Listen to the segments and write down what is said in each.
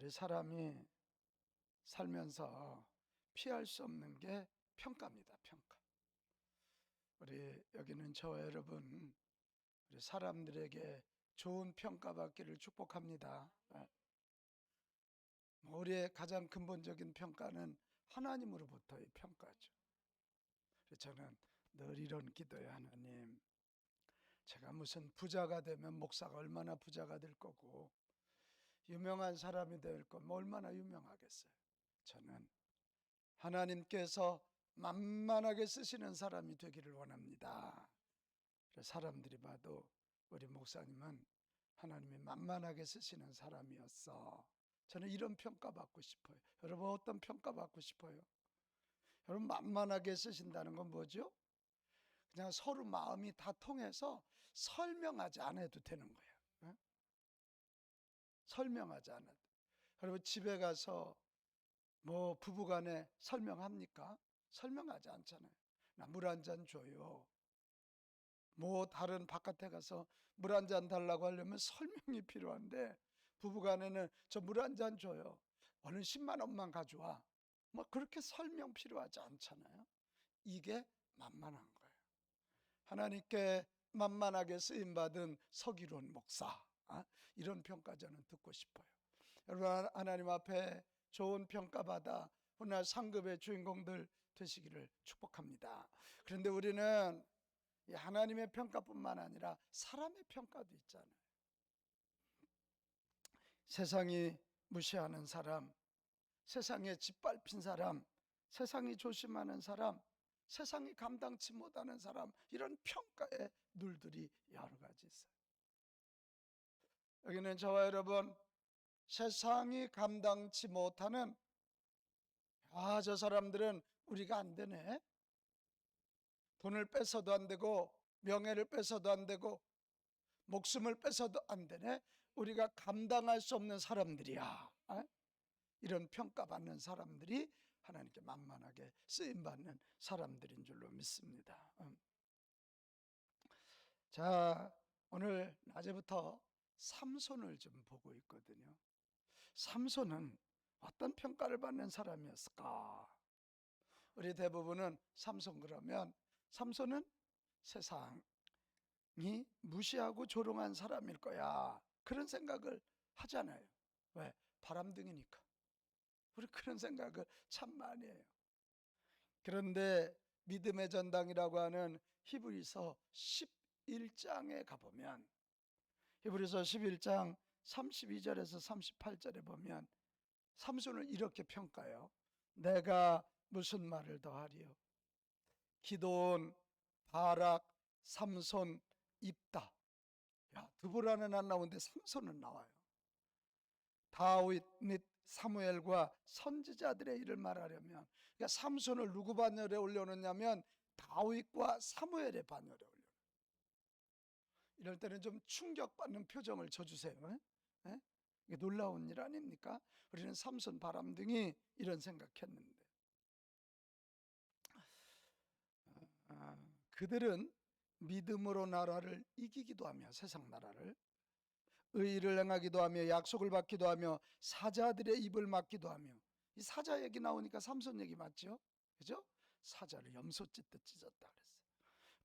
우리 사람이 살면서 피할 수 없는 게 평가입니다. 평가. 우리 여기는 저와 여러분, 우리 사람들에게 좋은 평가받기를 축복합니다. 우리의 가장 근본적인 평가는 하나님으로부터의 평가죠. 그래서 저는 늘 이런 기도해요. 하나님, 제가 무슨 부자가 되면 목사가 얼마나 부자가 될 거고, 유명한 사람이 될 거면 얼마나 유명하겠어요. 저는 하나님께서 만만하게 쓰시는 사람이 되기를 원합니다. 사람들이 봐도 우리 목사님은 하나님이 만만하게 쓰시는 사람이었어. 저는 이런 평가받고 싶어요. 여러분, 어떤 평가받고 싶어요? 여러분, 만만하게 쓰신다는 건 뭐죠? 그냥 서로 마음이 다 통해서 설명하지 않아도 되는 거예요. 네? 설명하지 않아도. 여러분, 집에 가서 뭐 부부간에 설명합니까? 설명하지 않잖아요. 나 물 한 잔 줘요. 뭐 다른 바깥에 가서 물 한 잔 달라고 하려면 설명이 필요한데, 부부간에는 저 물 한 잔 줘요. 오늘 10만 원만 가져와. 뭐 그렇게 설명 필요하지 않잖아요. 이게 만만한 거예요. 하나님께 만만하게 쓰임 받은 서기론 목사, 이런 평가 저는 듣고 싶어요. 여러분, 하나님 앞에 좋은 평가받아 훗날 상급의 주인공들 되시기를 축복합니다. 그런데 우리는 하나님의 평가뿐만 아니라 사람의 평가도 있잖아요. 세상이 무시하는 사람, 세상에 짓밟힌 사람, 세상이 조심하는 사람, 세상이 감당치 못하는 사람, 이런 평가의 눌들이 여러 가지 있어요. 여기는 저와 여러분, 세상이 감당치 못하는, 저 사람들은 우리가 안 되네. 돈을 뺏어도 안 되고, 명예를 뺏어도 안 되고, 목숨을 뺏어도 안 되네. 우리가 감당할 수 없는 사람들이야. 이런 평가받는 사람들이 하나님께 만만하게 쓰임받는 사람들인 줄로 믿습니다. 자, 오늘 낮에부터 삼손을 좀 보고 있거든요. 삼손은 어떤 평가를 받는 사람이었을까? 우리 대부분은 삼손 그러면 삼손은 세상이 무시하고 조롱한 사람일 거야, 그런 생각을 하잖아요. 왜? 바람둥이니까. 우리 그런 생각을 참 많이 해요. 그런데 믿음의 전당이라고 하는 히브리서 11장에 가보면, 히브리서 11장 32절에서 38절에 보면 삼손을 이렇게 평가해요. 내가 무슨 말을 더하리요? 기드온, 바락, 삼손, 입다. 드보라는 안 나오는데 삼손은 나와요. 다윗 및 사무엘과 선지자들의 일을 말하려면, 그러니까 삼손을 누구 반열에 올려놓냐면 다윗과 사무엘의 반열에 올려놓어요. 이럴 때는 좀 충격받는 표정을 져주세요. 네? 이게 놀라운 일 아닙니까? 우리는 삼손 바람둥이 이런 생각했는데, 그들은 믿음으로 나라를 이기기도 하며, 세상 나라를 의를 행하기도 하며, 약속을 받기도 하며, 사자들의 입을 막기도 하며. 이 사자 얘기 나오니까 삼손 얘기 맞죠? 그죠? 사자를 염소 찢듯 찢었다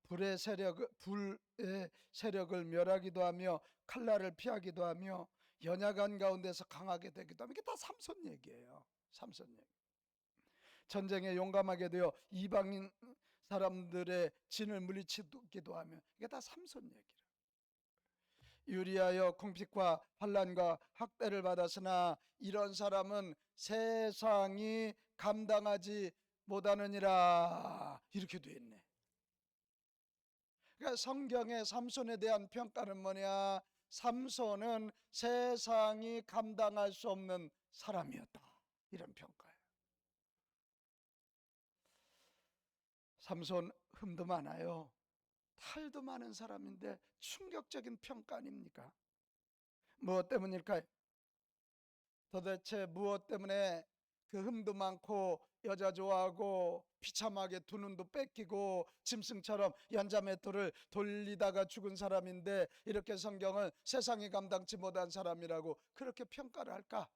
그랬어요. 불의 세력을 멸하기도 하며, 칼날을 피하기도 하며, 연약한 가운데서 강하게 되기도 하며. 이게 다 삼손 얘기예요. 삼손 얘기. 전쟁에 용감하게 되어 이방인 사람들의 진을 물리치기도 하며. 이게 다 삼손 얘기예요. 유리하여 궁핍과 환난과 학대를 받았으나 이런 사람은 세상이 감당하지 못하느니라, 이렇게 되어 있네. 그러니까 성경의 삼손에 대한 평가는 뭐냐? 삼손은 세상이 감당할 수 없는 사람이었다, 이런 평가예요. 삼손 흠도 많아요. 탈도 많은 사람인데 충격적인 평가 아닙니까? 무엇 때문일까요? 도대체 무엇 때문에 그 흠도 많고 여자 좋아하고 비참하게 두 눈도 뺏기고 짐승처럼 연자맷돌을 돌리다가 죽은 사람인데 이렇게 성경은 세상이 감당치 못한 사람이라고 그렇게 평가를 할까?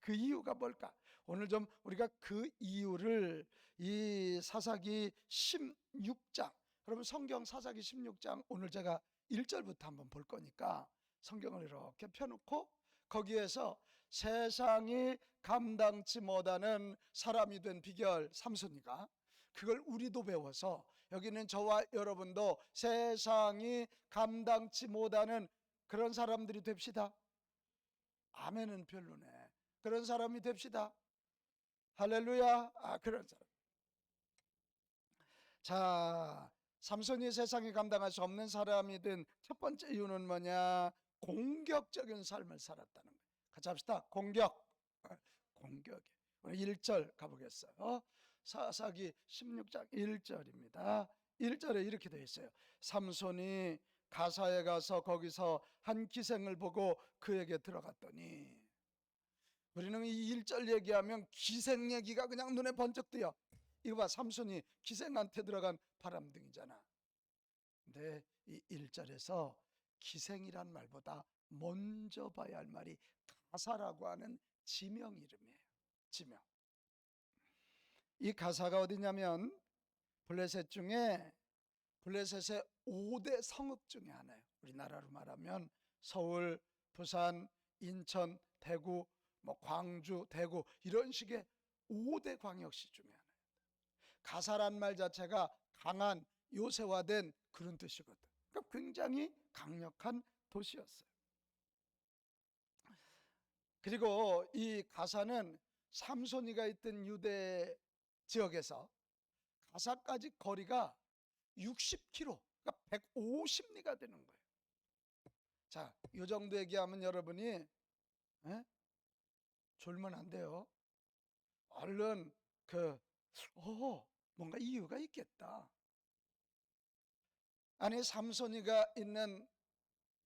그 이유가 뭘까? 오늘 좀 우리가 그 이유를 이 사사기 16장, 그러면 성경 사사기 16장 오늘 제가 1절부터 한번 볼 거니까 성경을 이렇게 펴놓고 거기에서 세상이 감당치 못하는 사람이 된 비결 삼손이가 그걸 우리도 배워서 여기는 저와 여러분도 세상이 감당치 못하는 그런 사람들이 됩시다. 아멘은 별로네. 그런 사람이 됩시다. 할렐루야. 그런 사람. 자, 삼손이 세상에 감당할 수 없는 사람이 된 첫 번째 이유는 뭐냐? 공격적인 삶을 살았다는 거예요. 같이 합시다. 공격. 공격이. 오늘 1절 가보겠어요. 사사기 16장 1절입니다. 1절에 이렇게 되어 있어요. 삼손이 가사에 가서 거기서 한 기생을 보고 그에게 들어갔더니, 우리는 이 1절 얘기하면 기생 얘기가 그냥 눈에 번쩍 띄어. 이거 봐, 삼손이 기생한테 들어간 바람둥이잖아. 근데 이 1절에서 기생이란 말보다 먼저 봐야 할 말이 가사라고 하는 지명 이름이에요. 지명. 이 가사가 어디냐면 블레셋 중에 블레셋의 5대 성읍 중에 하나예요. 우리나라로 말하면 서울, 부산, 인천, 대구, 광주, 대구 이런 식의 5대 광역시 중에 하나예요. 가사란 말 자체가 강한, 요새화된 그런 뜻이거든. 그러니까 굉장히 강력한 도시였어요. 그리고 이 가사는 삼손이가 있던 유대 지역에서 가사까지 거리가 60km, 그러니까 150리가 되는 거예요. 자, 이 정도 얘기하면 여러분이 졸면 안 돼요. 얼른 뭔가 이유가 있겠다. 아니, 삼손이가 있는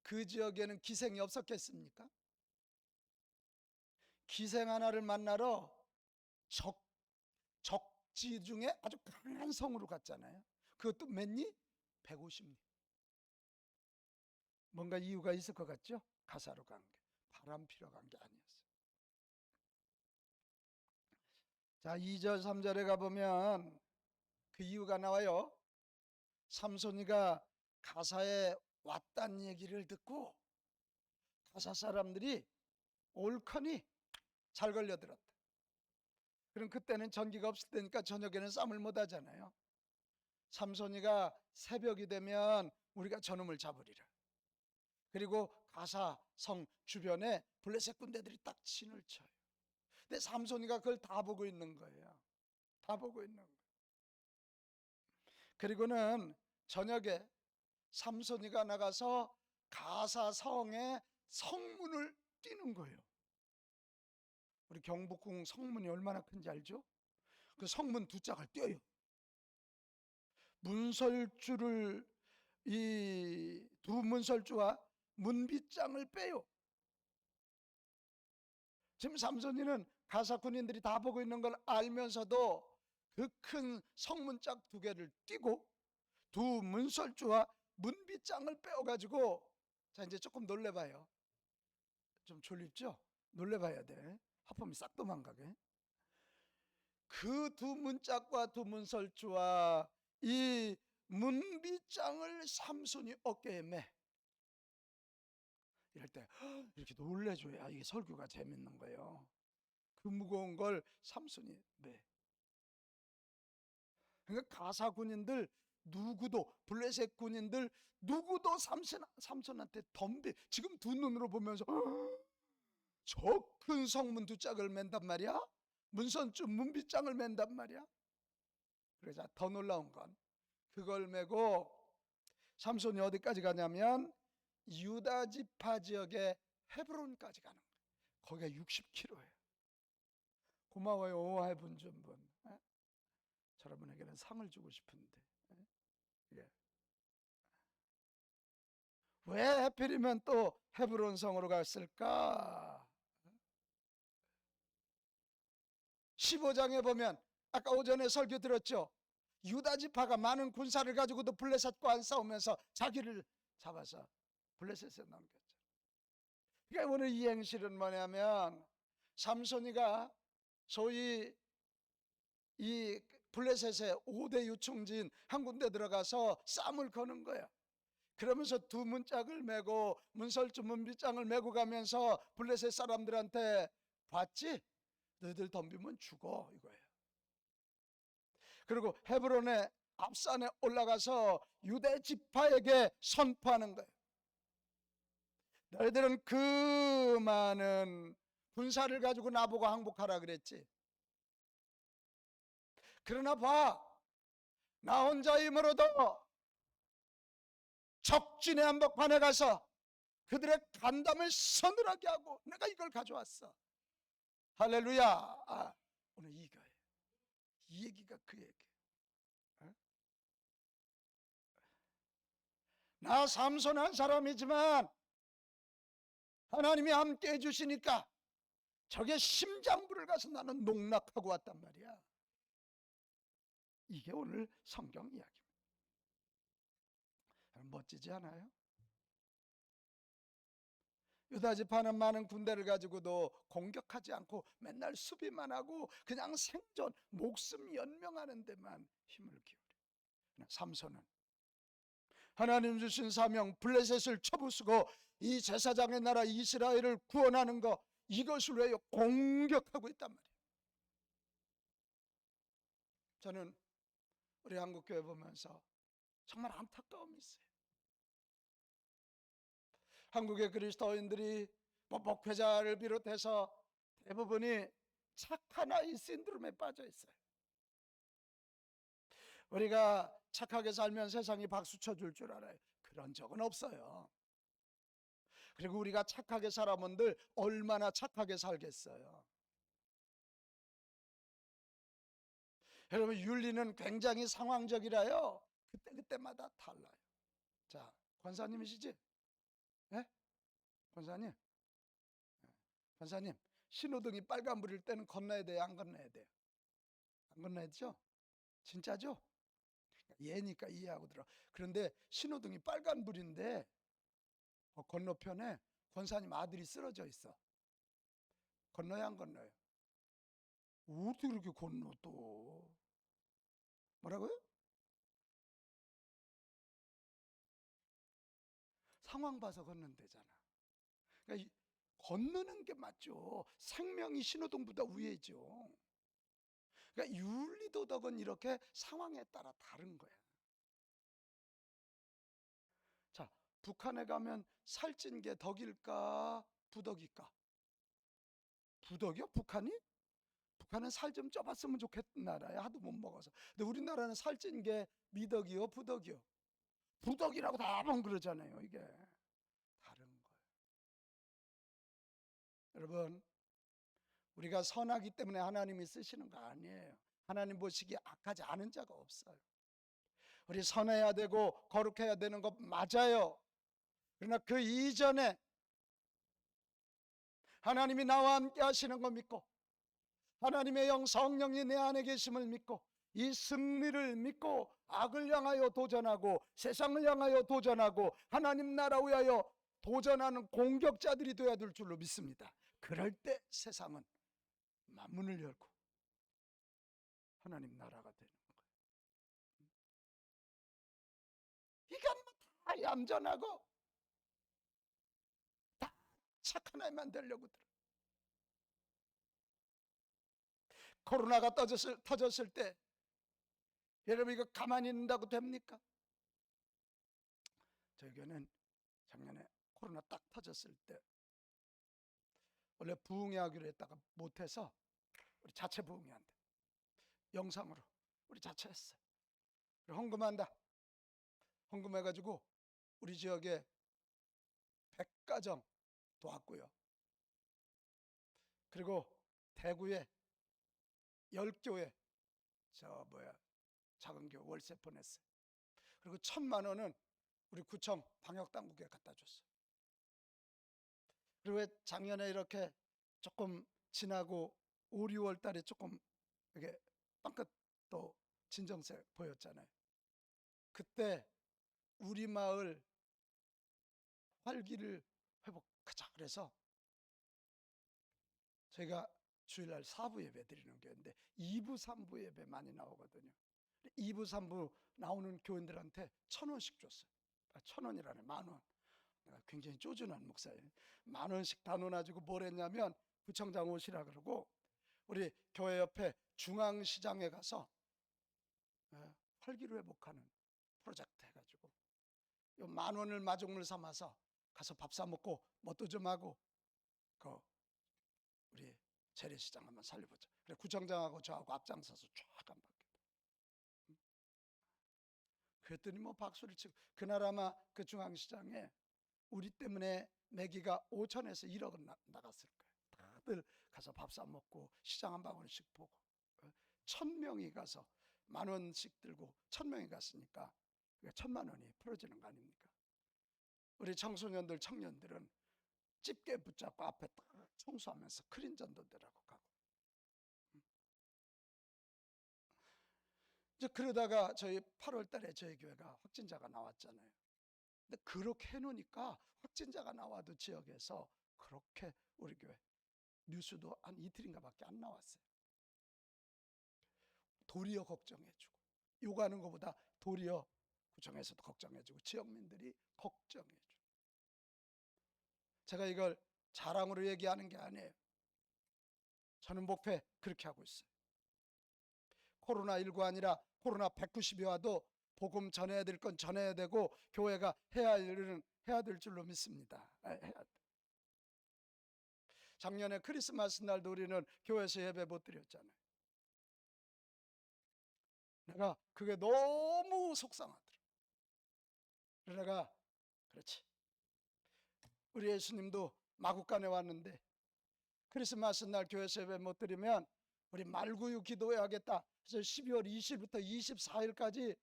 그 지역에는 기생이 없었겠습니까? 기생 하나를 만나러 적지 중에 아주 강한 성으로 갔잖아요. 그것도 몇 리? 150리. 뭔가 이유가 있을 것 같죠? 가사로 간 게. 바람 피러 간 게 아니었어요. 자, 2절 3절에 가보면 그 이유가 나와요. 삼손이가 가사에 왔다는 얘기를 듣고 가사 사람들이 옳거니 잘 걸려들었다. 그럼 그때는 전기가 없을 때니까 저녁에는 쌈을 못 하잖아요. 삼손이가 새벽이 되면 우리가 저놈을 잡으리라. 그리고 가사 성 주변에 블레셋 군대들이 딱 진을 쳐요. 근데 삼손이가 그걸 다 보고 있는 거예요. 다 보고 있는 거예요. 그리고는 저녁에 삼손이가 나가서 가사 성의 성문을 뛰는 거예요. 우리 경복궁 성문이 얼마나 큰지 알죠? 그 성문 두 짝을 뛰어요. 문설주를, 이 두 문설주와 문빗장을 빼요. 지금 삼손이는 가사 군인들이 다 보고 있는 걸 알면서도 그 큰 성문짝 두 개를 띄고 두 문설주와 문빗장을 빼어가지고, 자, 이제 조금 놀래봐요. 좀 졸립죠? 놀래봐야 돼. 하품이 싹 도망가게. 그 두 문짝과 두 문설주와 이 문빗장을 삼손이 어깨에 매. 이럴 때 이렇게 놀래줘야 이게 설교가 재밌는 거예요. 그 무거운 걸 삼손이 매. 그러니까 가사 군인들 누구도, 블레셋 군인들 누구도 삼손한테 덤비, 지금 두 눈으로 보면서 저 큰 성문 두 짝을 맨단 말이야? 문선주 문빗장을 맨단 말이야? 그러자 더 놀라운 건 그걸 메고 삼손이 어디까지 가냐면 유다 지파 지역의 헤브론까지 가는 거예요. 거기가 60km예요. 고마워요, 오하이 분준분. 여러분에게는 상을 주고 싶은데. 예. 왜 하필이면 또 헤브론 성으로 갔을까? 15장에 보면 아까 오전에 설교 들었죠? 유다 지파가 많은 군사를 가지고도 블레셋과 안 싸우면서 자기를 잡아서 블레셋에 넘겼죠. 그러니까 오늘 이 행실은 뭐냐면 삼손이가 소위 이 블레셋의 5대 유충지인 한 군데 들어가서 싸움을 거는 거야. 그러면서 두 문짝을 메고 문설주 문빗장을 메고 가면서 블레셋 사람들한테 봤지? 너희들 덤비면 죽어 이거예요. 그리고 헤브론의 앞산에 올라가서 유대 지파에게 선포하는 거예요. 너희들은 그 많은 군사를 가지고 나보고 항복하라 그랬지. 그러나 봐, 나 혼자 힘으로도 적진의 한복판에 가서 그들의 간담을 서늘하게 하고 내가 이걸 가져왔어. 할렐루야. 오늘 이거예요. 이 얘기가 그 얘기. 나 삼손한 사람이지만 하나님이 함께 해주시니까 적의 심장부를 가서 나는 농락하고 왔단 말이야. 이게 오늘 성경 이야기입니다. 멋지지 않아요? 유다 지파는 많은 군대를 가지고도 공격하지 않고 맨날 수비만 하고 그냥 생존, 목숨 연명하는 데만 힘을 기울여. 삼손은 하나님 주신 사명 블레셋을 쳐부수고 이 제사장의 나라 이스라엘을 구원하는 거, 이것을 위해 공격하고 있단 말이에요. 저는 우리 한국교회 보면서 정말 안타까움이 있어요. 한국의 그리스도인들이 목회자를 비롯해서 대부분이 착한 아이 신드롬에 빠져 있어요. 우리가 착하게 살면 세상이 박수 쳐줄 줄 알아요. 그런 적은 없어요. 그리고 우리가 착하게 살아본들 얼마나 착하게 살겠어요. 여러분, 윤리는 굉장히 상황적이라요. 그때마다 달라요. 자, 권사님이시지? 네? 권사님, 권사님, 신호등이 빨간불일 때는 건너야 돼요? 안 건너야 돼요? 안 건너야죠? 진짜죠? 얘니까 이해하고 들어. 그런데 신호등이 빨간불인데 건너편에 권사님 아들이 쓰러져 있어. 건너야 안 건너요? 어떻게 그렇게 건너 또? 뭐라고요? 상황 봐서 걷는다잖아. 그러니까 건너는 게 맞죠. 생명이 신호등보다 우회죠. 그러니까 윤리도덕은 이렇게 상황에 따라 다른 거야. 자, 북한에 가면 살찐 게 덕일까 부덕일까? 부덕이요? 북한이? 북한은 살 좀 쪄봤으면 좋겠는 나라야. 하도 못 먹어서. 근데 우리나라는 살찐 게 미덕이요 부덕이요? 부덕이라고 다 번 그러잖아요. 이게 다른 거예요. 여러분, 우리가 선하기 때문에 하나님이 쓰시는 거 아니에요. 하나님 보시기에 악하지 않은 자가 없어요. 우리 선해야 되고 거룩해야 되는 것 맞아요. 그러나 그 이전에 하나님이 나와 함께 하시는 거 믿고, 하나님의 영 성령이 내 안에 계심을 믿고, 이 승리를 믿고 악을 향하여 도전하고 세상을 향하여 도전하고 하나님 나라 위하여 도전하는 공격자들이 되어야 될 줄로 믿습니다. 그럴 때 세상은 만문을 열고 하나님 나라가 되는 거예요. 이건 다 얌전하고 다 착한 아이만 되려고 들어. 코로나가 터졌을 때 여러분 이거 가만히 있는다고 됩니까? 저희 교회는 작년에 코로나 딱 터졌을 때 원래 부흥회 하기로 했다가 못해서 우리 자체 부흥회 한다. 영상으로 우리 자체 했어요. 헌금한다. 헌금해가지고 우리 지역에 100가정 도왔고요. 그리고 대구에 10교회 작은 교회 월세 보냈어요. 그리고 1,000만 원은 우리 구청 방역당국에 갖다 줬어요. 그리고 작년에 이렇게 조금 지나고 5, 6월 달에 조금 이게 빵긋 또 진정세 보였잖아요. 그때 우리 마을 활기를 회복하자 그래서 저희가 주일날 4부 예배 드리는 교회인데 2부 3부 예배 많이 나오거든요. 2부 3부 나오는 교인들한테 1,000원씩 줬어요. 1,000원이라네, 10,000원. 내가 굉장히 쪼준한 목사예요. 10,000원씩 다 넣어가지고 뭘 했냐면 구청장 오시라 그러고 우리 교회 옆에 중앙시장에 가서 활기로 회복하는 프로젝트 해가지고 요 10,000원을 마중물 삼아서 가서 밥 사 먹고 뭣도 좀 하고 그 우리 재래시장 한번 살려보자. 그래 구청장하고 저하고 앞장서서 쫙 한 바퀴. 그랬더니 뭐 박수를 치고 그날 아마 그 중앙시장에 우리 때문에 매기가 5천에서 1억은 나갔을 거예요. 다들 가서 밥 사 먹고 시장 한 바구니씩 보고 1,000명이 가서 10,000원씩 들고 1,000명이 갔으니까 1,000만 원이 풀어지는 거 아닙니까? 우리 청소년들 청년들은 집게 붙잡고 앞에 딱 청소하면서 크린 전도대라고 가고. 이제 그러다가 저희 8월 달에 저희 교회가 확진자가 나왔잖아요. 근데 그렇게 해놓으니까 확진자가 나와도 지역에서 그렇게 우리 교회 뉴스도 한 이틀인가 밖에 안 나왔어요. 도리어 걱정해주고 요구하는 것보다 도리어 구청에서도 걱정해주고 지역민들이 걱정해주고. 제가 이걸 자랑으로 얘기하는 게 아니에요. 저는 목표에 그렇게 하고 있어요. 코로나19 아니라 코로나 190이 와도 복음 전해야 될 건 전해야 되고 교회가 해야 할 일은 해야 될 줄로 믿습니다. 해야 돼. 작년에 크리스마스 날도 우리는 교회에서 예배 못 드렸잖아요. 내가 그게 너무 속상하더라. 내가 그렇지. 우리 예수님도 마국간에 왔는데 크리스마스 날 교회에서 예배 못 드리면 우리 말구유 기도해야겠다. 그래서 12월 20일부터 24일까지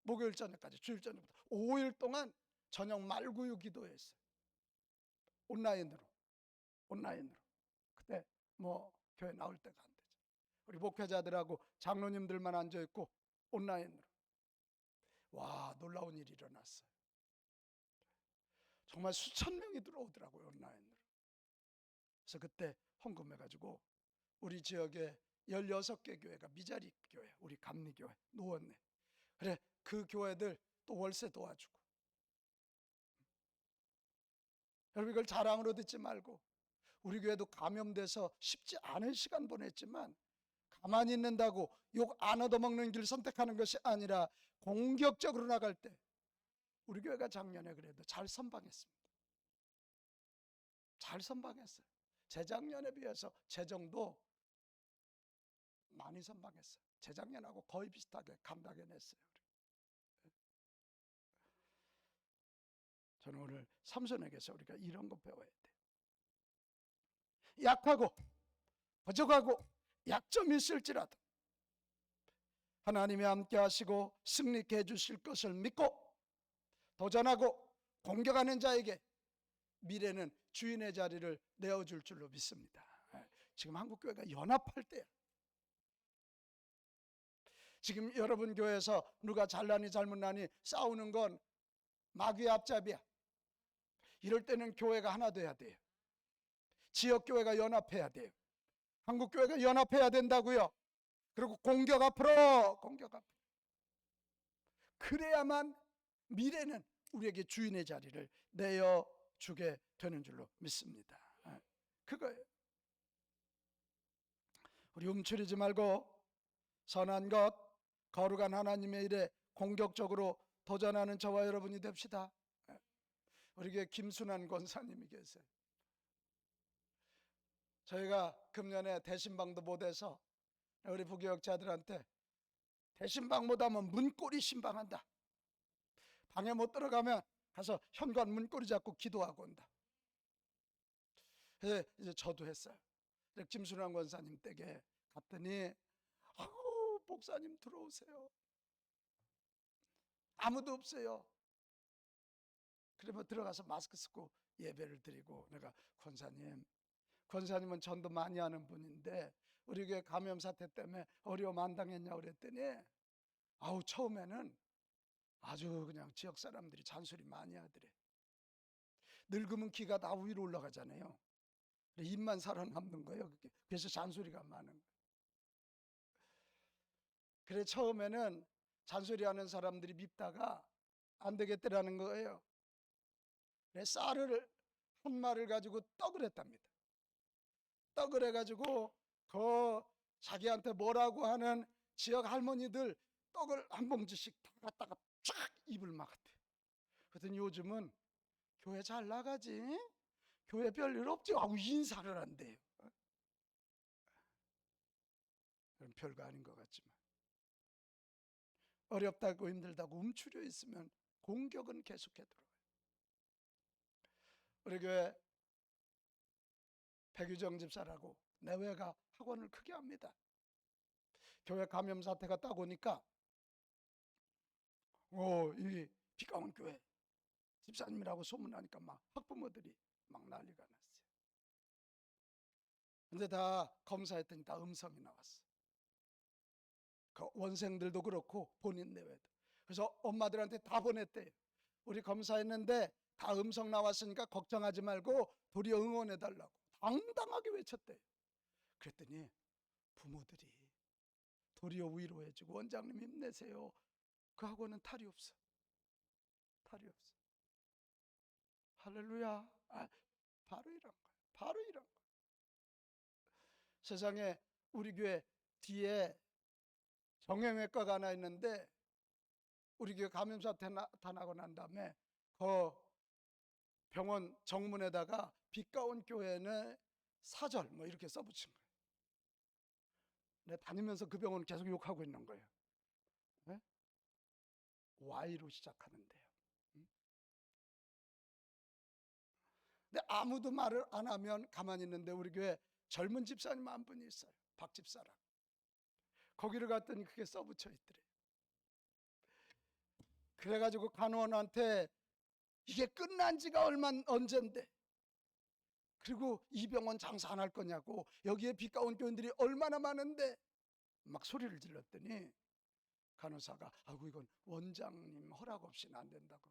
목요일 저녁까지 주일 저녁부터 5일 동안 저녁 말구유 기도했어요. 온라인으로. 그때 뭐 교회 나올 때가 안 되죠. 우리 목회자들하고 장로님들만 앉아있고 온라인으로. 와, 놀라운 일이 일어났어요. 정말 수천 명이 들어오더라고요, 온라인으로. 그래서 그때 헌금해가지고 우리 지역에 16개 교회가 미자리 교회, 우리 감리교회, 노원네. 그래 그 교회들 또 월세 도와주고. 여러분 이걸 자랑으로 듣지 말고 우리 교회도 감염돼서 쉽지 않은 시간 보냈지만 가만히 있는다고 욕 안 얻어먹는 길 선택하는 것이 아니라 공격적으로 나갈 때 우리 교회가 작년에 그래도 잘 선방했습니다. 잘 선방했어요. 재작년에 비해서 재정도 많이 선방했어요. 재작년하고 거의 비슷하게 감당해냈어요. 저는 오늘 삼손에게서 우리가 이런 거 배워야 돼. 약하고 부족하고 약점이 있을지라도 하나님이 함께 하시고 승리케 해주실 것을 믿고 도전하고 공격하는 자에게 미래는 주인의 자리를 내어줄 줄로 믿습니다. 지금 한국교회가 연합할 때예요. 지금 여러분 교회에서 누가 잘나니 잘못나니 싸우는 건 마귀의 앞잡이야. 이럴 때는 교회가 하나 돼야 돼요. 지역교회가 연합해야 돼요. 한국교회가 연합해야 된다고요. 그리고 공격 앞으로. 그래야만 미래는 우리에게 주인의 자리를 내어주게 되는 줄로 믿습니다. 그거예요. 우리 움츠리지 말고 선한 것, 거룩한 하나님의 일에 공격적으로 도전하는 저와 여러분이 됩시다. 우리 교회 김순환 권사님이 계세요. 저희가 금년에 대신방도 못해서 우리 부교역자들한테 대신방 못하면 문고리 신방한다. 방에 못 들어가면 가서 현관 문고리 잡고 기도하고 온다. 그래서 이제 저도 했어요. 김순환 권사님 댁에 갔더니 아우 목사님 들어오세요. 아무도 없어요. 그러면 들어가서 마스크 쓰고 예배를 드리고 내가 권사님은 전도 많이 하는 분인데 우리 교회 감염 사태 때문에 어려움 안 당했냐 그랬더니 아우 처음에는 아주 그냥 지역 사람들이 잔소리 많이 하더래. 늙으면 기가 다 위로 올라가잖아요. 입만 살아남는 거예요. 그래서 잔소리가 많은 거예요. 그래 처음에는 잔소리하는 사람들이 밉다가 안 되겠더라는 거예요. 그래 쌀을 한 마를 가지고 떡을 했답니다. 떡을 해가지고 그 자기한테 뭐라고 하는 지역 할머니들 떡을 한 봉지씩 다 갖다가 쫙 입을 막았대. 그랬더니 요즘은 교회 잘 나가지? 교회 별일 없지? 하고 인사를 한대요. 그럼 별거 아닌 것 같지만 어렵다고 힘들다고 움츠려 있으면 공격은 계속해 들어와요. 우리 교회 백유정 집사라고 내외가 학원을 크게 합니다. 교회 감염 사태가 딱 오니까 이 비가온 교회 집사님이라고 소문나니까 막 학부모들이 막 난리가 났어요. 근데 다 검사했더니 다 음성이 나왔어. 그 원생들도 그렇고 본인 내외도. 그래서 엄마들한테 다 보냈대요. 우리 검사했는데 다 음성 나왔으니까 걱정하지 말고 도리어 응원해달라고 당당하게 외쳤대요. 그랬더니 부모들이 도리어 위로해주고 원장님 힘내세요. 그 학원은 탈이 없어. 탈이 없어. 할렐루야. 바로 이런 거예요. 바로 이런 거예요. 세상에 우리 교회 뒤에 정형외과가 하나 있는데 우리 교회 감염 사태 나타나고 난 다음에 그 병원 정문에다가 빛가온 교회는 사절 뭐 이렇게 써붙인 거예요. 내가 다니면서 그 병원 계속 욕하고 있는 거예요. 네? Y로 시작하는데요. 근데 아무도 말을 안 하면 가만히 있는데 우리 교회 젊은 집사님 한 분이 있어요. 박 집사라고. 거기를 갔더니 그게 써붙여 있더래. 그래가지고 간호원한테 이게 끝난 지가 언젠데 그리고 이 병원 장사 안 할 거냐고 여기에 빛가온 교인들이 얼마나 많은데 막 소리를 질렀더니 간호사가 아이고 이건 원장님 허락 없이는 안 된다고.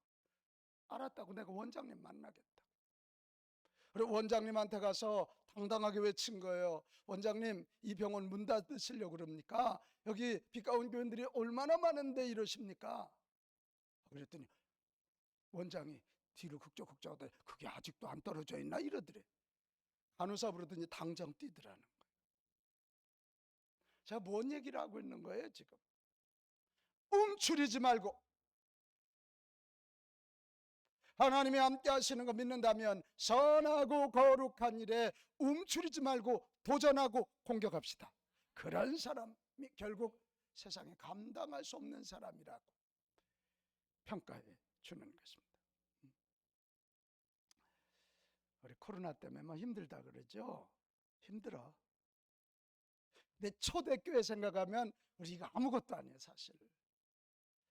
알았다고 내가 원장님 만나겠다. 그리고 원장님한테 가서 당당하게 외친 거예요. 원장님 이 병원 문 닫으시려고 그럽니까? 여기 빛가온 교인들이 얼마나 많은데 이러십니까? 그랬더니 원장이 뒤로 극적극적하더니 그게 아직도 안 떨어져 있나 이러더래. 간호사 부르더니 당장 뛰더라는 거예요. 제가 뭔 얘기를 하고 있는 거예요 지금? 움츠리지 말고 하나님이 함께 하시는 거 믿는다면 선하고 거룩한 일에 움츠리지 말고 도전하고 공격합시다. 그런 사람이 결국 세상에 감당할 수 없는 사람이라고 평가해 주는 것입니다. 우리 코로나 때문에 뭐 힘들다 그러죠. 힘들어. 근데 초대교회 생각하면 우리가 아무것도 아니에요 사실.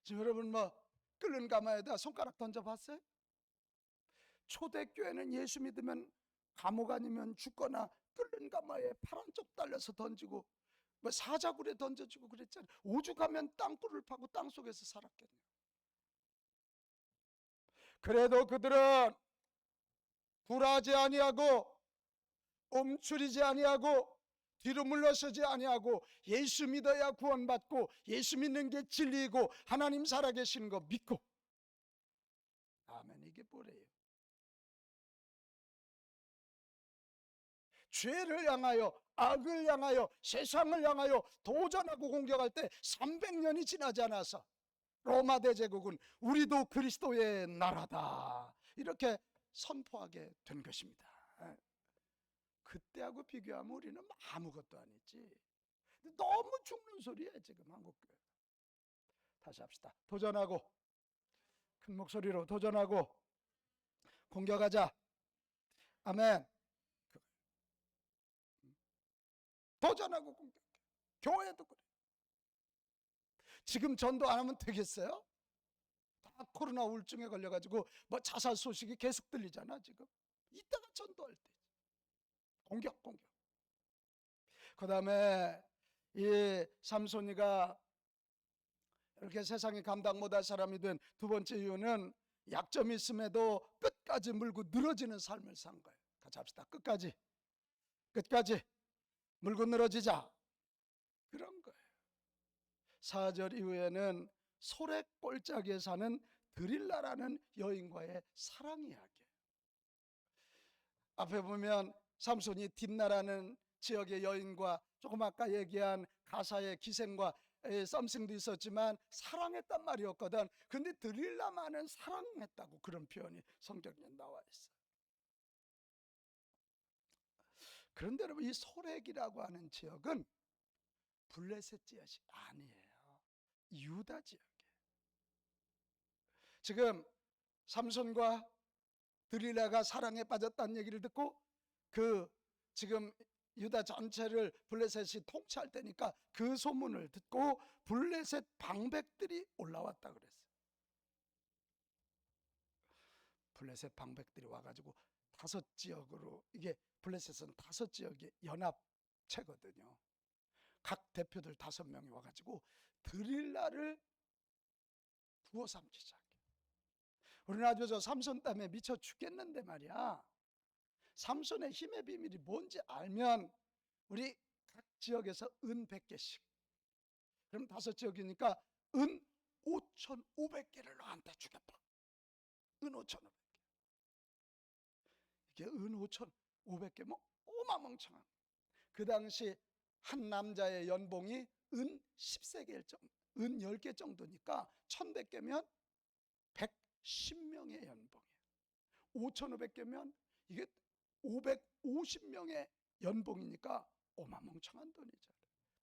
지금 여러분 뭐 끓는 가마에다 손가락 던져봤어요? 초대교회는 예수 믿으면 감옥 아니면 죽거나 끓는 가마에 파란 쪽 달려서 던지고 뭐 사자굴에 던져주고 그랬잖아요. 오죽하면 땅굴을 파고 땅속에서 살았겠냐. 그래도 그들은 굴하지 아니하고 움츠리지 아니하고 뒤로 물러서지 아니하고 예수 믿어야 구원받고 예수 믿는 게 진리이고 하나님 살아계시는 거 믿고. 아멘. 이게 뭐래요? 죄를 향하여 악을 향하여 세상을 향하여 도전하고 공격할 때 300년이 지나지 않아서 로마 대제국은 우리도 그리스도의 나라다 이렇게 선포하게 된 것입니다. 그때하고 비교하면 우리는 아무것도 아니지. 너무 죽는 소리예요 지금 한국교회. 다시 합시다. 도전하고 큰 목소리로 도전하고 공격하자. 아멘. 도전하고 공격해. 교회도 그래. 지금 전도 안 하면 되겠어요? 다 코로나 우울증에 걸려가지고 뭐 자살 소식이 계속 들리잖아 지금. 이따가 전도할 때 공격. 그 다음에 이 삼손이가 이렇게 세상에 감당 못할 사람이 된 두 번째 이유는 약점이 있음에도 끝까지 물고 늘어지는 삶을 산 거예요. 같이 합시다. 끝까지 끝까지 물고 늘어지자, 그런 거예요. 4절 이후에는 소래골짜기에 사는 드릴라라는 여인과의 사랑 이야기예요. 앞에 보면 삼손이 딥나라는 지역의 여인과 조금 아까 얘기한 가사의 기생과 썸씽도 있었지만 사랑했단 말이었거든. 근데 드릴라만은 사랑했다고 그런 표현이 성경에 나와 있어요. 그런데 여러분, 이 소렉이라고 하는 지역은 블레셋 지역이 아니에요. 유다 지역이에요. 지금 삼손과 드릴라가 사랑에 빠졌다는 얘기를 듣고 그 지금 유다 전체를 블레셋이 통치할 때니까 그 소문을 듣고 블레셋 방백들이 올라왔다 그랬어요. 블레셋 방백들이 와가지고 5지역으로, 이게 블레셋은 5지역의 연합체거든요. 각 대표들 5명이 와가지고 드릴라를 구워 삼기 시작해요. 우리는 아주 저 삼손 때문에 미쳐 죽겠는데 말이야, 삼손의 힘의 비밀이 뭔지 알면 우리 각 지역에서 은 100개씩, 그럼 5지역이니까 은 5,500개를 너한테 주겠다. 은 5,500개. 이게 은 5,500개, 뭐 어마멍청한. 그 당시 한 남자의 연봉이 은 10세겔 정도, 은 10개 정도니까 1,100개면 110명의 연봉이에요. 5,500개면 이게 550명의 연봉이니까 어마멍청한 돈이죠.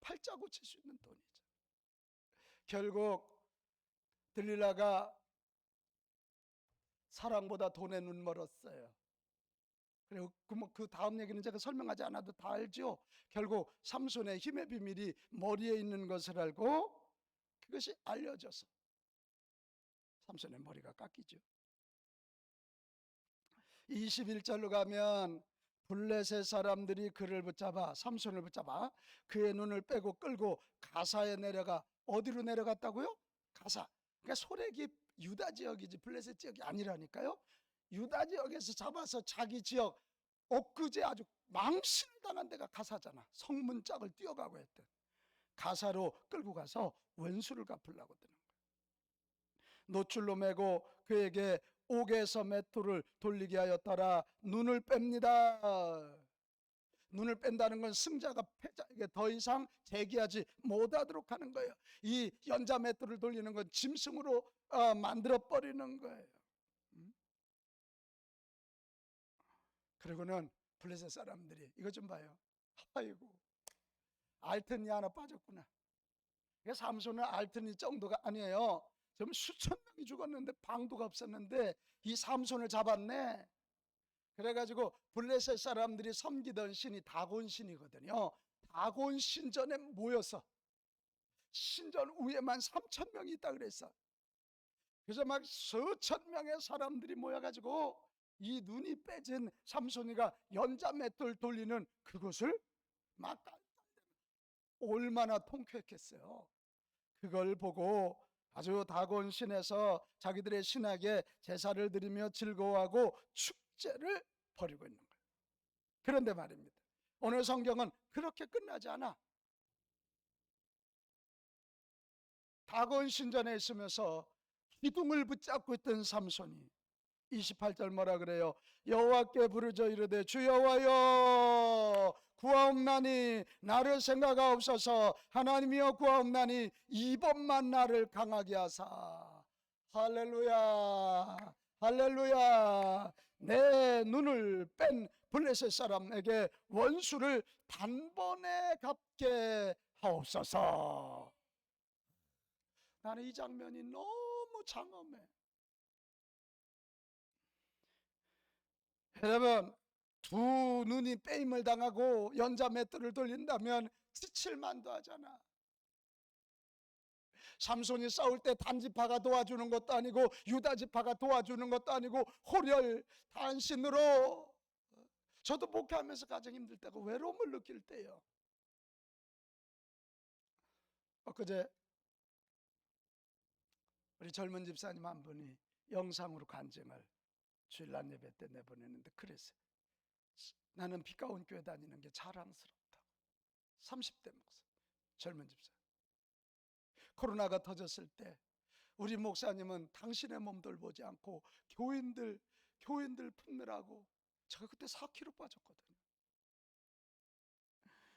팔자 고칠 수 있는 돈이죠. 결국 들릴라가 사랑보다 돈에 눈 멀었어요. 그리고 그 다음 얘기는 제가 설명하지 않아도 다 알죠. 결국 삼손의 힘의 비밀이 머리에 있는 것을 알고 그것이 알려져서 삼손의 머리가 깎이죠. 21절로 가면 블레셋 사람들이 그를 붙잡아, 삼손을 붙잡아 그의 눈을 빼고 끌고 가사에 내려가. 어디로 내려갔다고요? 가사. 그러니까 소렉이 유다 지역이지 블레셋 지역이 아니라니까요. 유다 지역에서 잡아서 자기 지역, 엊그제 아주 망신을 당한 데가 가사잖아. 성문짝을 뛰어가고 했던 가사로 끌고 가서 원수를 갚으려고 드는 거예요. 노출로 매고 그에게 옥에서 맷돌을 돌리게 하였더라. 눈을 뺍니다. 눈을 뺀다는 건 승자가 패자에게 더 이상 재기하지 못하도록 하는 거예요. 이 연자 맷돌을 돌리는 건 짐승으로 만들어 버리는 거예요. 그리고는 블레셋 사람들이 이것 좀 봐요. 아이고, 알튼이 하나 빠졌구나. 삼손은 알튼이 정도가 아니에요. 좀 수천 명이 죽었는데 방도가 없었는데 이 삼손을 잡았네. 그래가지고 블레셋 사람들이 섬기던 신이 다곤 신이거든요. 다곤 신전에 모여서 신전 위에만 3,000명이 있다 그랬어. 그래서 막 수천 명의 사람들이 모여가지고 이 눈이 빼진 삼손이가 연자 맷돌 돌리는 그것을 막 얼마나 통쾌했겠어요. 그걸 보고 아주 다곤 신에서 자기들의 신에게 제사를 드리며 즐거워하고 축제를 벌이고 있는 거예요. 그런데 말입니다, 오늘 성경은 그렇게 끝나지 않아. 다곤 신전에 있으면서 기둥을 붙잡고 있던 삼손이 28절 뭐라 그래요? 여호와께 부르짖어 이르되 주 여호와여 구하옵나니 나를 생각하옵소서. 하나님이여 구하옵나니 이번만 나를 강하게 하사. 할렐루야, 할렐루야. 내 눈을 뺀 블레셋 사람에게 원수를 단번에 갚게 하옵소서. 나는 이 장면이 너무 장엄해. 여러분, 두 눈이 빼임을 당하고 연자 맷돌을 돌린다면 지칠만도 하잖아. 삼손이 싸울 때 단지파가 도와주는 것도 아니고 유다지파가 도와주는 것도 아니고 호렬 단신으로. 저도 목회하면서 가장 힘들 때가 외로움을 느낄 때예요. 엊그제 우리 젊은 집사님 한 분이 영상으로 간증을 주일날 예배 때 내보냈는데 그랬어요. 나는 비 가운 교회 다니는 게 자랑스럽다. 30대 목사, 젊은 집사. 코로나가 터졌을 때 우리 목사님은 당신의 몸 돌보지 않고 교인들 품느라고, 제가 그때 4kg 빠졌거든요.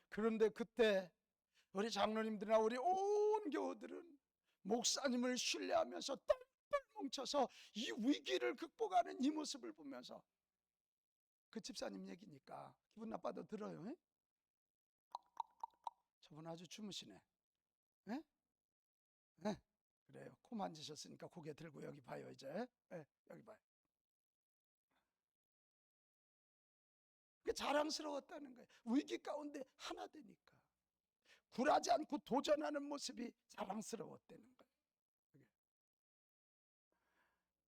그런데 그때 우리 장로님들이나 우리 온 교우들은 목사님을 신뢰하면서 똘똘 뭉쳐서 이 위기를 극복하는 이 모습을 보면서, 그 집사님 얘기니까 기분 나빠도 들어요. 에? 저분 아주 주무시네. 에? 에? 그래요. 코 만지셨으니까 고개 들고 여기 봐요. 이제 여기 봐요. 그게 자랑스러웠다는 거예요. 위기 가운데 하나 되니까 굴하지 않고 도전하는 모습이 자랑스러웠다는 거예요.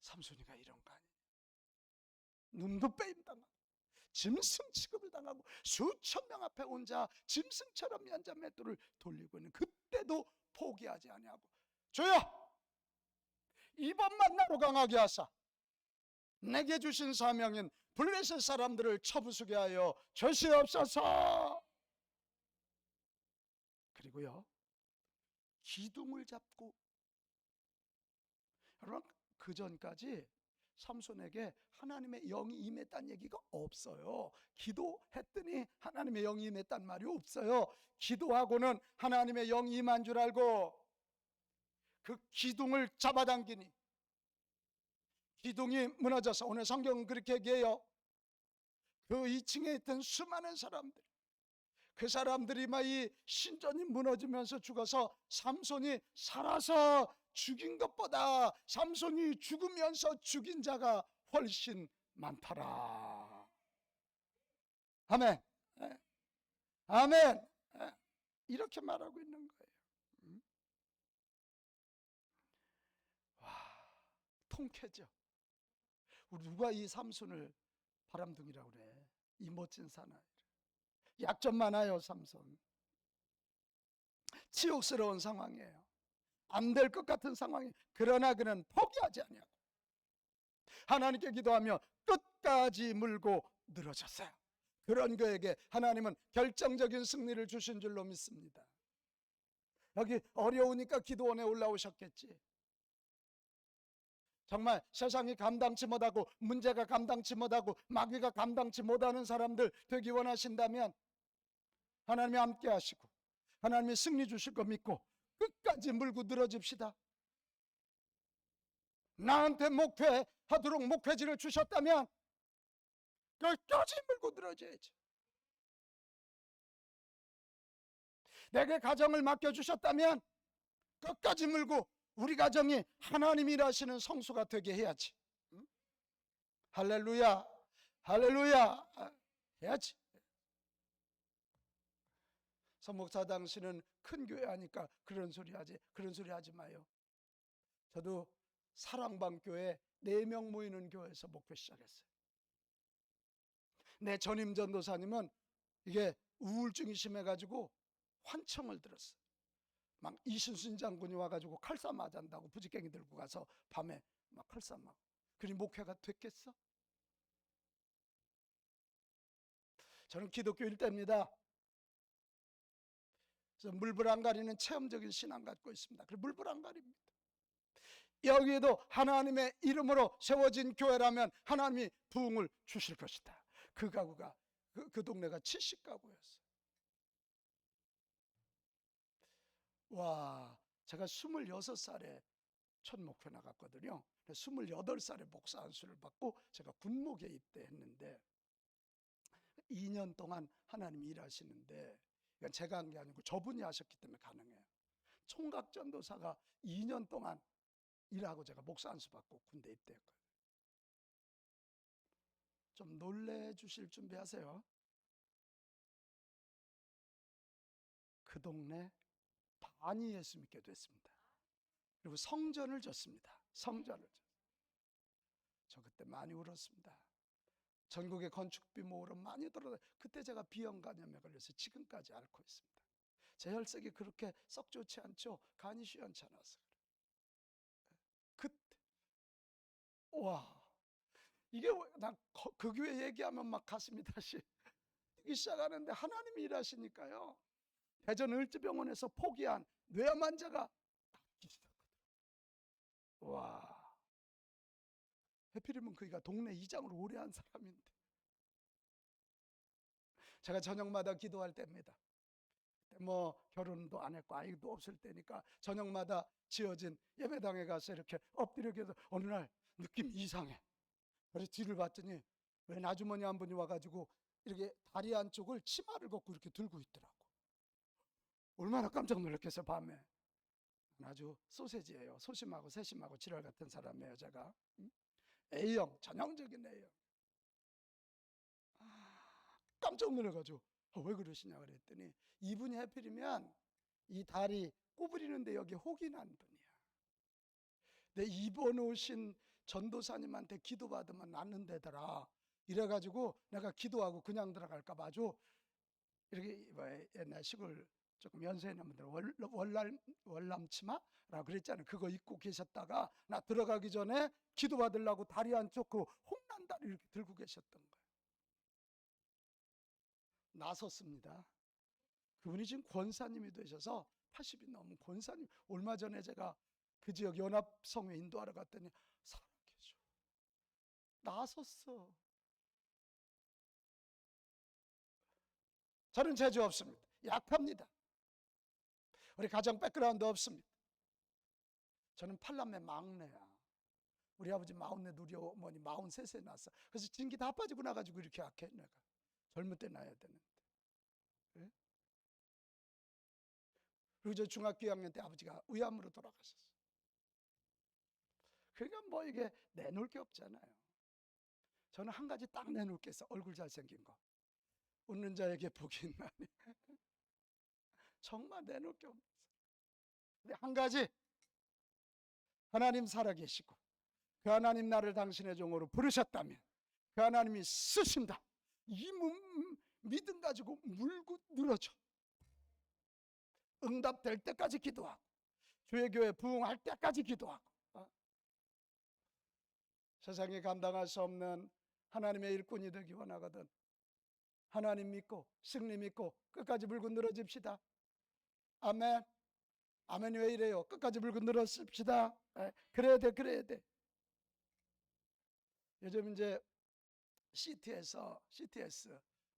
삼손이가 이런 거 아니에요. 눈도 빼임 당하고 짐승 취급을 당하고 수천 명 앞에 혼자 짐승처럼 연자맷돌을 돌리고 있는 그때도 포기하지 아니하고, 주여 이번만 나로 강하게 하사 내게 주신 사명인 블레셋 사람들을 쳐부수게 하여 주시옵소서. 그리고요, 기둥을 잡고, 여러분 그 전까지 삼손에게 하나님의 영이 임했다는 얘기가 없어요. 기도했더니 하나님의 영이 임했단 말이 없어요. 기도하고는 하나님의 영이 임한 줄 알고 그 기둥을 잡아당기니 기둥이 무너져서, 오늘 성경은 그렇게 얘기해요. 그 2층에 있던 수많은 사람들, 그 사람들이 막 이 신전이 무너지면서 죽어서 삼손이 살아서 죽인 것보다 삼손이 죽으면서 죽인 자가 훨씬 많더라. 아멘. 아멘. 이렇게 말하고 있는 거예요. 와, 통쾌죠. 우리 누가 이 삼손을 바람둥이라고 그래? 이 멋진 사나이. 약점 많아요. 삼손 치욕스러운 상황이에요. 안 될 것 같은 상황이. 그러나 그는 포기하지 아니하고 하나님께 기도하며 끝까지 물고 늘어졌어요. 그런 그에게 하나님은 결정적인 승리를 주신 줄로 믿습니다. 여기 어려우니까 기도원에 올라오셨겠지. 정말 세상이 감당치 못하고 문제가 감당치 못하고 마귀가 감당치 못하는 사람들 되기 원하신다면 하나님이 함께 하시고 하나님이 승리 주실 거 믿고 끝까지 물고 늘어집시다. 나한테 목회하도록 목회지를 주셨다면 끝까지 물고 늘어져야지. 내게 가정을 맡겨주셨다면 끝까지 물고 우리 가정이 하나님이 일하시는 성소가 되게 해야지. 응? 할렐루야, 할렐루야 해야지. 선목사 당신은 큰 교회 하니까 그런 소리 하지 마요. 저도 사랑방교회 4명 모이는 교회에서 목회 시작했어요. 내 전임 전도사님은 이게 우울증이 심해가지고 환청을 들었어요. 막 이순신 장군이 와가지고 칼싸움 하잔다고 부지깽이 들고 가서 밤에 막 칼싸움하고. 그리 목회가 됐겠어? 저는 기독교 일대입니다. 그래서 물불 안 가리는 체험적인 신앙 갖고 있습니다. 그래서 물불 안 가립니다. 여기에도 하나님의 이름으로 세워진 교회라면 하나님이 부흥을 주실 것이다. 그 가구가 그 동네가 70가구였어요. 와, 제가 26살에 첫 목회 나갔거든요. 28살에 목사 안수를 받고 제가 군목에 입대했는데 2년 동안 하나님이 일하시는데, 그러니까 제가 한 게 아니고 저분이 하셨기 때문에 가능해요. 총각전도사가 2년 동안 일하고 제가 목사 안수 받고 군대 입대했거든요. 좀 놀래주실 준비하세요. 그 동네 반이 예수 믿게 됐습니다. 그리고 성전을 졌습니다. 성전을 졌어요. 저 그때 많이 울었습니다. 전국에 건축비 모으러 많이 돌아다녀. 그때 제가 비형간염에 걸려서 지금까지 앓고 있습니다. 제 혈색이 그렇게 썩 좋지 않죠. 간이 시원찮아서 그때 와, 이게 난 그 교회 얘기하면 막 가슴이 다시 깨지기 시작하는데 하나님이 일하시니까요. 대전 을지병원에서 포기한 뇌암 환자가 낫기 시작하더라고요. 와, 하필이면 그이가 동네 이장을 오래 한 사람인데. 제가 저녁마다 기도할 때입니다. 뭐 결혼도 안 했고 아이도 없을 때니까 저녁마다 지어진 예배당에 가서 이렇게 엎드려 기도. 어느 날 느낌이 이상해. 그래서 뒤를 봤더니 웬 아주머니 한 분이 와가지고 이렇게 다리 한쪽을 치마를 걷고 이렇게 들고 있더라고. 얼마나 깜짝 놀랐겠어요. 밤에. 아주 소세지예요. 소심하고 세심하고 지랄 같은 사람이에요. 제가 A형, 전형적인 A형. 깜짝 놀라가지고 왜 그러시냐 그랬더니 이분이 하필이면 이 다리 구부리는데 여기 혹이 난 분이야. 근데 입원 오신 전도사님한테 기도받으면 낫는 데더라. 이래가지고 내가 기도하고 그냥 들어갈까 봐 아주 이렇게 뭐 옛날 시골 조금 연세 있는 분들 월남치마라고 그랬잖아요. 그거 입고 계셨다가 나 들어가기 전에 기도받으려고 다리 한쪽 그 홍난 다리 이렇게 들고 계셨던 거예요. 나섰습니다. 그분이 지금 권사님이 되셔서 80이 넘은 권사님. 얼마 전에 제가 그 지역 연합성회 인도하러 갔더니 살아계셔. 나섰어. 저는 재주 없습니다. 약합니다. 우리 가정 백그라운드 없습니다. 저는 팔남매 막내야. 우리 아버지 44, 우리 어머니 43세 낳았어. 그래서 진기 다 빠지고 나가지고 이렇게 약해. 내가 젊을 때 낳아야 되는데. 네? 그리고 저 중학교 2학년 때 아버지가 위암으로 돌아가셨어. 그러니까 뭐 이게 내놓을 게 없잖아요. 저는 한 가지 딱 내놓을 게 있어. 얼굴 잘생긴 거. 웃는 자에게 복이 있나니. 정말 내놓을 게 없어. 근데 한 가지, 하나님 살아계시고 그 하나님 나를 당신의 종으로 부르셨다면 그 하나님이 쓰신다. 이 믿음 가지고 물고 늘어져. 응답될 때까지 기도하고 주의 교회 부흥할 때까지 기도하고 세상에 감당할 수 없는 하나님의 일꾼이 되기 원하거든. 하나님 믿고 승리 믿고 끝까지 물고 늘어집시다. 아멘. 아멘. 왜 이래요? 끝까지 물고 늘어집시다. 그래야 돼, 그래야 돼. 요즘 이제 CTS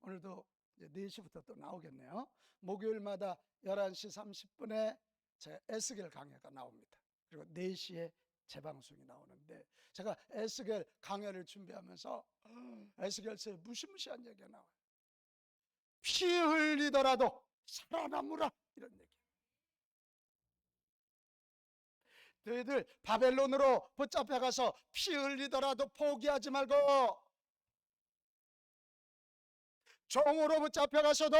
오늘도 이제 4시부터 또 나오겠네요. 목요일마다 11시 30분에 제 에스겔 강해가 나옵니다. 그리고 4시에 재방송이 나오는데 제가 에스겔 강해를 준비하면서 에스겔서에 무시무시한 얘기가 나와요. 피 흘리더라도 살아남으라, 이런 얘기. 너희들 바벨론으로 붙잡혀가서 피 흘리더라도 포기하지 말고, 종으로 붙잡혀가서도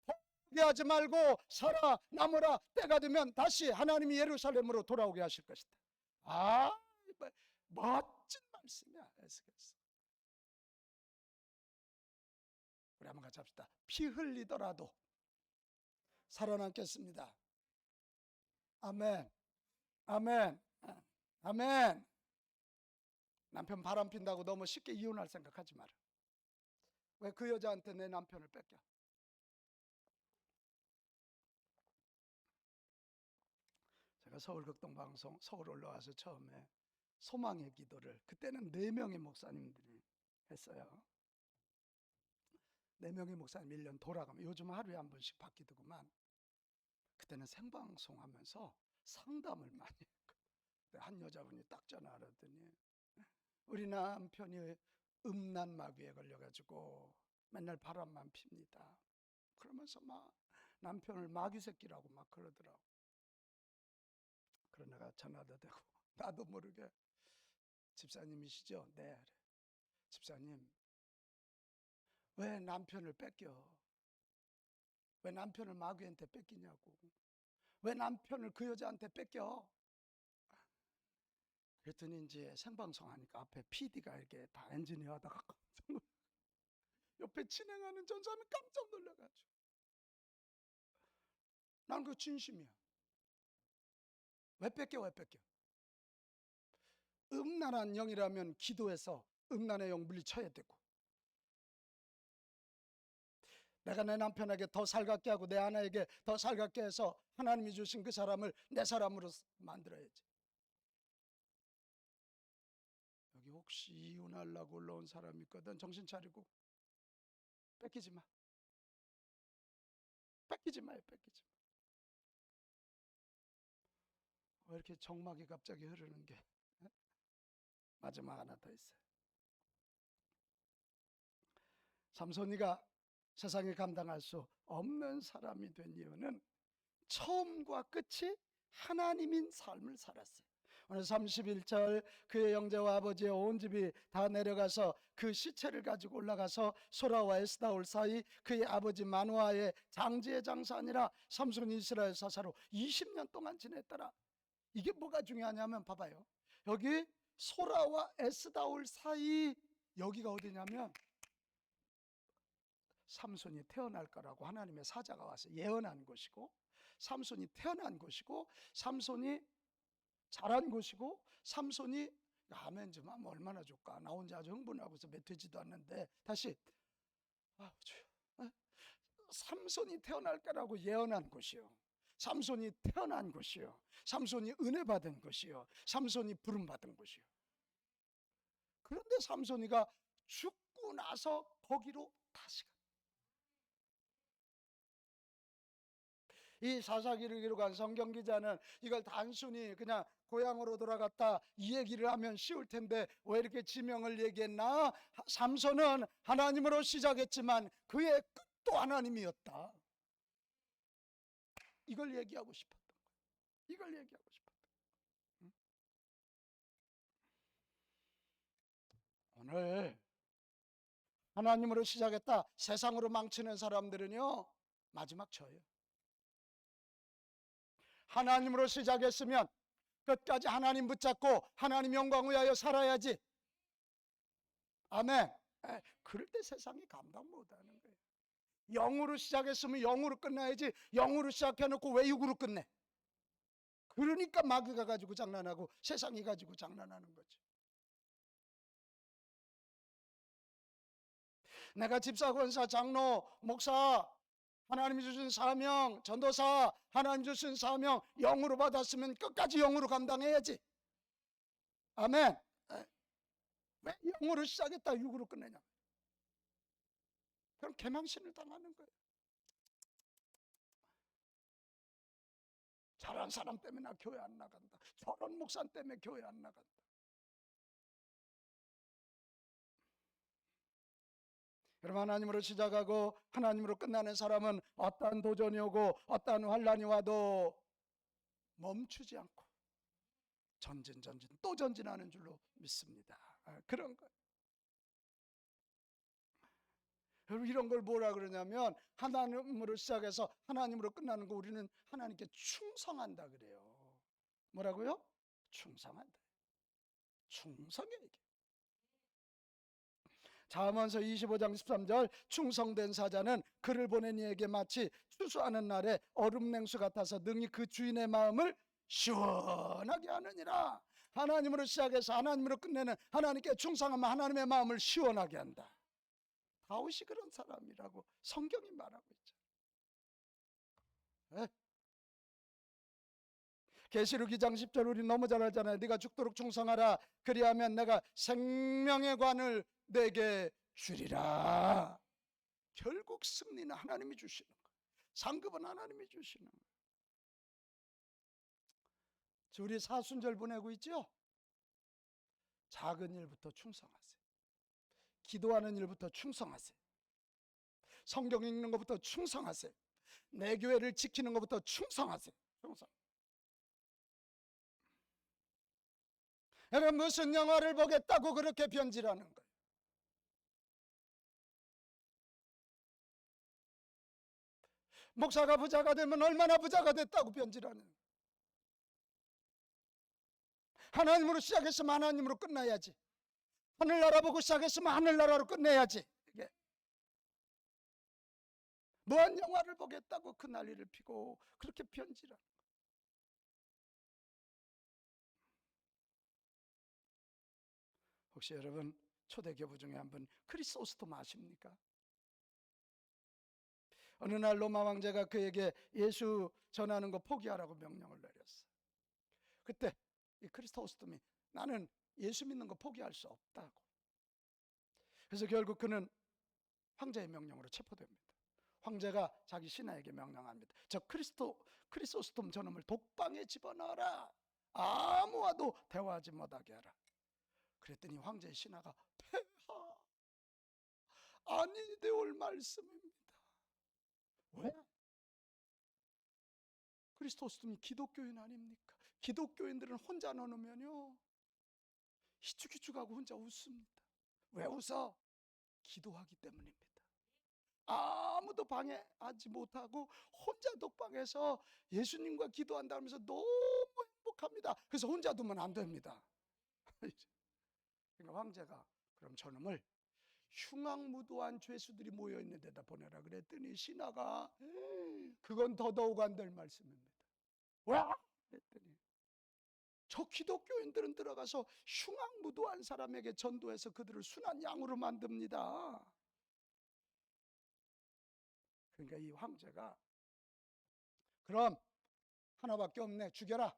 포기하지 말고 살아남으라. 때가 되면 다시 하나님이 예루살렘으로 돌아오게 하실 것이다. 아, 멋진 말씀이야. 에스겔서. 우리 한번 같이 합시다. 피 흘리더라도 살아남겠습니다. 아멘. 아멘. 아멘. 남편 바람 핀다고 너무 쉽게 이혼할 생각하지 마라. 왜 그 여자한테 내 남편을 뺏겨? 제가 서울 극동방송 서울 올라와서 처음에 소망의 기도를, 그때는 4명의 목사님들이 했어요. 4명의 목사님 1년 돌아가면, 요즘 하루에 한 번씩 바뀌더구만. 그때는 생방송하면서 상담을 많이 했거든. 한 여자분이 딱 전화를 하더니 우리 남편이 음란 마귀에 걸려가지고 맨날 바람만 핍니다. 그러면서 막 남편을 마귀 새끼라고 막 그러더라고. 그런 내가 전화도 되고 나도 모르게 집사님이시죠? 네. 집사님, 왜 남편을 뺏겨? 왜 남편을 마귀한테 뺏기냐고. 왜 남편을 그 여자한테 뺏겨? 그랬더니 이제 생방송 하니까 앞에 PD가 이렇게 다 엔지니어 하다가 깜짝 놀라. 옆에 진행하는 전사님이 깜짝 놀라가지고. 난 그거 진심이야. 왜 뺏겨, 왜 뺏겨? 음란한 영이라면 기도해서 음란의 영 물리쳐야 되고, 내가 내 남편에게 더 살갑게 하고 내 아내에게 더 살갑게 해서 하나님이 주신 그 사람을 내 사람으로 만들어야지. 여기 혹시 이혼하려고 올라온 사람이 있거든. 정신 차리고. 뺏기지 마. 뺏기지 마요. 뺏기지 마. 왜 이렇게 정막이 갑자기 흐르는 게. 마지막 하나 더 있어요. 삼손이가 세상에 감당할 수 없는 사람이 된 이유는 처음과 끝이 하나님인 삶을 살았어요. 오늘 31절 그의 형제와 아버지의 온 집이 다 내려가서 그 시체를 가지고 올라가서 소라와 에스다올 사이 그의 아버지 마누아의 장지의 장사니라. 삼손이 이스라엘 사사로 20년 동안 지냈더라. 이게 뭐가 중요하냐면 봐봐요. 여기 소라와 에스다올 사이, 여기가 어디냐면 삼손이 태어날 거라고 하나님의 사자가 와서 예언한 곳이고, 삼손이 태어난 곳이고, 삼손이 자란 곳이고, 삼손이 아멘 좀 하면 얼마나 좋을까. 나 혼자 아주 흥분하고서 몇 되지도 않는데 다시 삼손이 태어날 거라고 예언한 곳이요, 삼손이 태어난 곳이요, 삼손이 은혜 받은 곳이요, 삼손이 부름 받은 곳이요. 그런데 삼손이가 죽고 나서 거기로 다시 가. 이 사사기를 기록한 성경 기자는 이걸 단순히 그냥 고향으로 돌아갔다 이 얘기를 하면 쉬울 텐데 왜 이렇게 지명을 얘기했나? 삼손은 하나님으로 시작했지만 그의 끝도 하나님이었다. 이걸 얘기하고 싶었던 거예요. 이걸 얘기하고 싶었던 거예요. 오늘 하나님으로 시작했다 세상으로 망치는 사람들은요, 마지막 저예요. 하나님으로 시작했으면 끝까지 하나님 붙잡고 하나님 영광 위하여 살아야지. 아멘. 그럴 때 세상이 감당 못하는 거예요. 영으로 시작했으면 영으로 끝나야지. 영으로 시작해놓고 왜 육으로 끝내? 그러니까 마귀가 가지고 장난하고 세상이 가지고 장난하는 거지. 내가 집사, 권사, 장로, 목사, 하나님이 주신 사명, 전도사, 하나님 주신 사명 영으로 받았으면 끝까지 영으로 감당해야지. 아멘. 왜 영으로 시작했다 육으로 끝내냐? 그럼 개망신을 당하는 거예요. 저런 사람 때문에 나 교회 안 나간다, 저런 목사 때문에 교회 안 나간다. 여러분, 하나님으로 시작하고 하나님으로 끝나는 사람은 어떠한 도전이 오고 어떠한 환란이 와도 멈추지 않고 전진 또 전진하는 줄로 믿습니다. 그런 거예요. 여러분, 이런 걸 뭐라 그러냐면 하나님으로 시작해서 하나님으로 끝나는 거 우리는 하나님께 충성한다 그래요. 뭐라고요? 충성한다. 충성이에요 이게. 잠언서 25장 13절 충성된 사자는 그를 보낸 이에게 마치 추수하는 날에 얼음 냉수 같아서 능히 그 주인의 마음을 시원하게 하느니라. 하나님으로 시작해서 하나님으로 끝내는 하나님께 충성하면 하나님의 마음을 시원하게 한다. 다윗이 그런 사람이라고 성경이 말하고 있죠. 계시록 2장 10절 우리 너무 잘 알잖아요. 네가 죽도록 충성하라. 그리하면 내가 생명의 관을 내게 주리라. 결국 승리는 하나님이 주시는 거예요. 상급은 하나님이 주시는 거예요. 우리 사순절 보내고 있죠? 작은 일부터 충성하세요. 기도하는 일부터 충성하세요. 성경 읽는 것부터 충성하세요. 내 교회를 지키는 것부터 충성하세요. 충성. 여러분, 무슨 영화를 보겠다고 그렇게 변질하는 거예요? 목사가 부자가 되면 얼마나 부자가 됐다고 변질하는 거예요? 하나님으로 시작했으면 하나님으로 끝나야지. 하늘나라 보고 시작했으면 하늘나라로 끝내야지. 이게 무한 영화를 보겠다고 그 난리를 피고 그렇게 변질하는 거예요. 혹시 여러분 초대교부 중에 한 분 크리소스톰 아십니까? 어느 날 로마 황제가 그에게 예수 전하는 거 포기하라고 명령을 내렸어. 그때 이 크리스토스톰이 나는 예수 믿는 거 포기할 수 없다고. 그래서 결국 그는 황제의 명령으로 체포됩니다. 황제가 자기 신하에게 명령합니다. 저 크리소스톰 저놈을 독방에 집어넣어라. 아무와도 대화하지 못하게 하라. 그랬더니 황제의 신하가 폐하 아니 되올 말씀입니다. 왜? 크리스토스톰이 기독교인 아닙니까? 기독교인들은 혼자 넣으면요 희죽희죽하고 혼자 웃습니다. 왜 웃어? 기도하기 때문입니다. 아무도 방해하지 못하고 혼자 독방에서 예수님과 기도한다면서 너무 행복합니다. 그래서 혼자 두면 안 됩니다. 그러니까 황제가 그럼 저놈을 흉악무도한 죄수들이 모여있는 데다 보내라 그랬더니 신하가 그건 더더욱 안 될 말씀입니다. 왜? 그랬더니 저 기독교인들은 들어가서 흉악무도한 사람에게 전도해서 그들을 순한 양으로 만듭니다. 그러니까 이 황제가 그럼 하나밖에 없네 죽여라.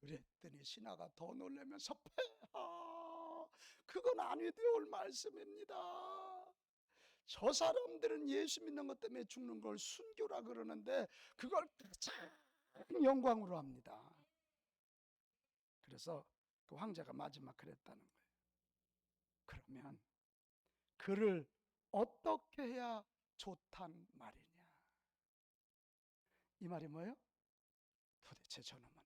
그랬더니 신하가 더 놀라면서 폐하 그건 아니 되올 말씀입니다. 저 사람들은 예수 믿는 것 때문에 죽는 걸 순교라 그러는데 그걸 가장 영광으로 합니다. 그래서 그 황제가 마지막 그랬다는 거예요. 그러면 그를 어떻게 해야 좋단 말이냐. 이 말이 뭐예요? 도대체 저놈은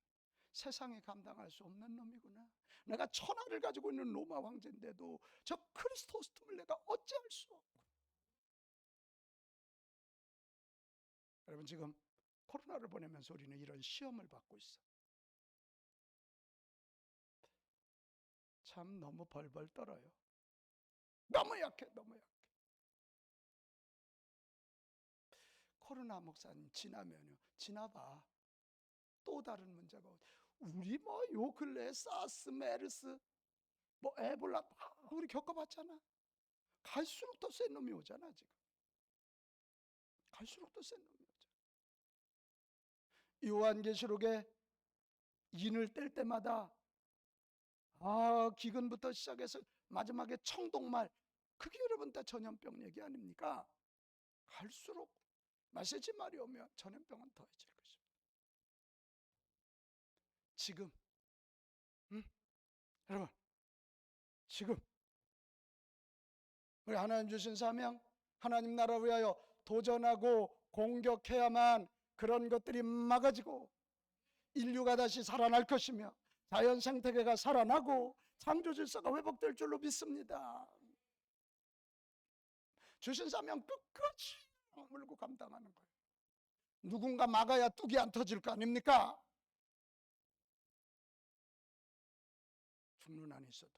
세상에 감당할 수 없는 놈이구나. 내가 천하를 가지고 있는 로마 황제인데도 저 크리스토스톰을 내가 어찌할 수 없고. 여러분 지금 코로나를 보내면서 우리는 이런 시험을 받고 있어. 참 너무 벌벌 떨어요. 너무 약해, 너무 약해. 코로나 목사님 지나면요, 지나봐. 또 다른 문제가 우리 뭐 요 근래에 사스, 메르스, 뭐 에볼라 다 우리 겪어봤잖아. 갈수록 더 센 놈이 오잖아 지금. 갈수록 더 센 놈이 오잖아. 요한계시록에 인을 뗄 때마다 기근부터 시작해서 마지막에 청동말 그게 여러분 다 전염병 얘기 아닙니까? 갈수록 마세지 말이 오면 전염병은 더해질 것입니다. 지금 여러분 지금 우리 하나님 주신 사명 하나님 나라 위하여 도전하고 공격해야만 그런 것들이 막아지고 인류가 다시 살아날 것이며 자연 생태계가 살아나고 창조 질서가 회복될 줄로 믿습니다. 주신 사명 끝까지 물고 감당하는 거예요. 누군가 막아야 뚝이 안 터질 거 아닙니까? 죽는 한이 있어도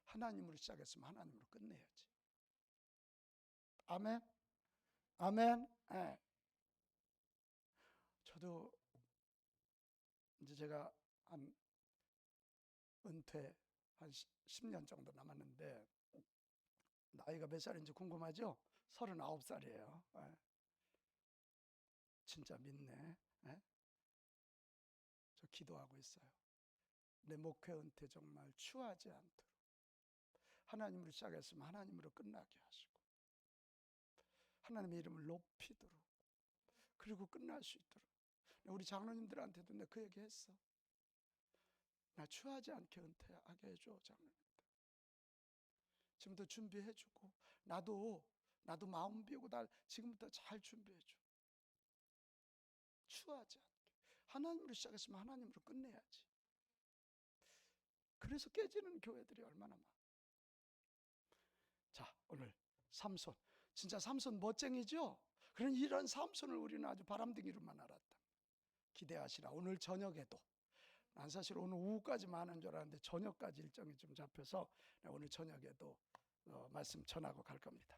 하나님으로 시작했으면 하나님으로 끝내야지. 아멘. 아멘. 네. 저도 이제 제가 한 은퇴 한 10년 정도 남았는데 나이가 몇 살인지 궁금하죠? 39살이에요. 네. 진짜 믿네. 네? 저 기도하고 있어요. 내 목회 은퇴 정말 추하지 않도록 하나님으로 시작했으면 하나님으로 끝나게 하시고 하나님의 이름을 높이도록 그리고 끝날 수 있도록 우리 장로님들한테도 내가 그 얘기 했어. 나 추하지 않게 은퇴하게 해줘 장로님들. 지금부터 준비해주고 나도 마음 비우고 날 지금부터 잘 준비해줘. 추하지 않게 하나님으로 시작했으면 하나님으로 끝내야지. 그래서 깨지는 교회들이 얼마나 많아. 자 오늘 삼손 진짜 삼손 멋쟁이죠. 그런 이런 삼손을 우리는 아주 바람둥이로만 알았다. 기대하시라. 오늘 저녁에도 난 사실 오늘 오후까지만 하는 줄 알았는데 저녁까지 일정이 좀 잡혀서 오늘 저녁에도 말씀 전하고 갈 겁니다.